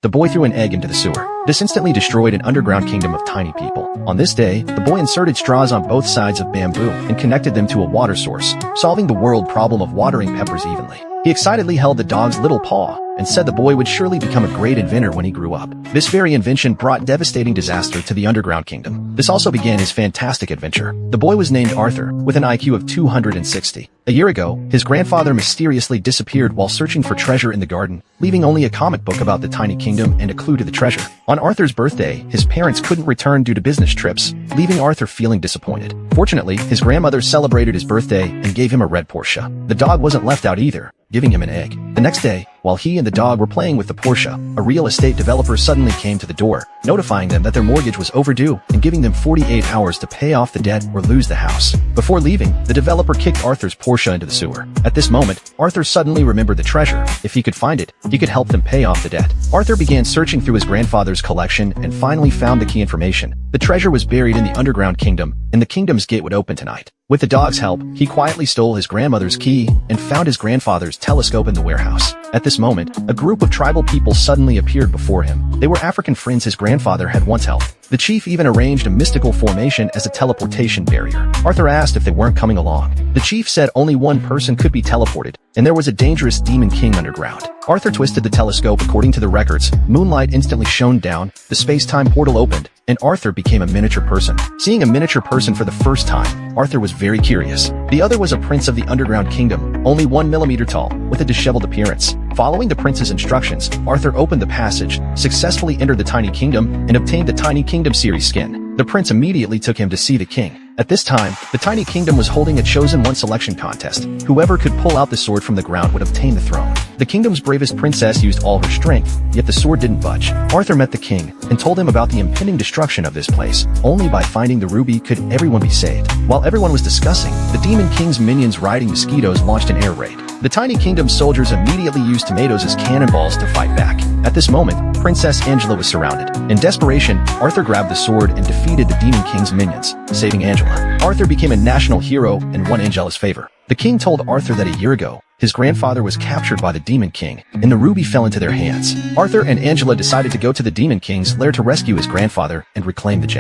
the boy threw an egg into the sewer. This instantly destroyed an underground kingdom of tiny people. On this day, the boy inserted straws on both sides of bamboo and connected them to a water source, solving the world problem of watering peppers evenly. He excitedly held the dog's little paw and said the boy would surely become a great inventor when he grew up. This very invention brought devastating disaster to the underground kingdom. This also began his fantastic adventure. The boy was named Arthur, with an IQ of 260. A year ago, his grandfather mysteriously disappeared while searching for treasure in the garden, leaving only a comic book about the tiny kingdom and a clue to the treasure. On Arthur's birthday, his parents couldn't return due to business trips, leaving Arthur feeling disappointed. Fortunately, his grandmother celebrated his birthday and gave him a red Porsche. The dog wasn't left out either, giving him an egg. The next day, while he and the dog were playing with the Porsche, a real estate developer suddenly came to the door, notifying them that their mortgage was overdue and giving them 48 hours to pay off the debt or lose the house. Before leaving, the developer kicked Arthur's Porsche into the sewer. At this moment, Arthur suddenly remembered the treasure. If he could find it, he could help them pay off the debt. Arthur began searching through his grandfather's collection and finally found the key information. The treasure was buried in the underground kingdom, and the kingdom's gate would open tonight. With the dog's help, he quietly stole his grandmother's key and found his grandfather's telescope in the warehouse. At this moment, a group of tribal people suddenly appeared before him. They were African friends his grandfather had once helped. The chief even arranged a mystical formation as a teleportation barrier. Arthur asked if they weren't coming along. The chief said only one person could be teleported, and there was a dangerous demon king underground. Arthur twisted the telescope according to the records. Moonlight instantly shone down, the space-time portal opened, and Arthur became a miniature person. Seeing a miniature person for the first time, Arthur was very curious. The other was a prince of the underground kingdom, only 1 millimeter tall, with a disheveled appearance. Following the prince's instructions, Arthur opened the passage, successfully entered the Tiny Kingdom, and obtained the Tiny Kingdom series skin. The prince immediately took him to see the king. At this time, the Tiny Kingdom was holding a chosen one selection contest. Whoever could pull out the sword from the ground would obtain the throne. The kingdom's bravest princess used all her strength, yet the sword didn't budge. Arthur met the king and told him about the impending destruction of this place. Only by finding the ruby could everyone be saved. While everyone was discussing, the Demon King's minions riding mosquitoes launched an air raid. The Tiny Kingdom's soldiers immediately used tomatoes as cannonballs to fight back. At this moment, Princess Angela was surrounded. In desperation, Arthur grabbed the sword and defeated the Demon King's minions, saving Angela. Arthur became a national hero and won Angela's favor. The king told Arthur that a year ago, his grandfather was captured by the Demon King, and the ruby fell into their hands. Arthur and Angela decided to go to the Demon King's lair to rescue his grandfather and reclaim the gem.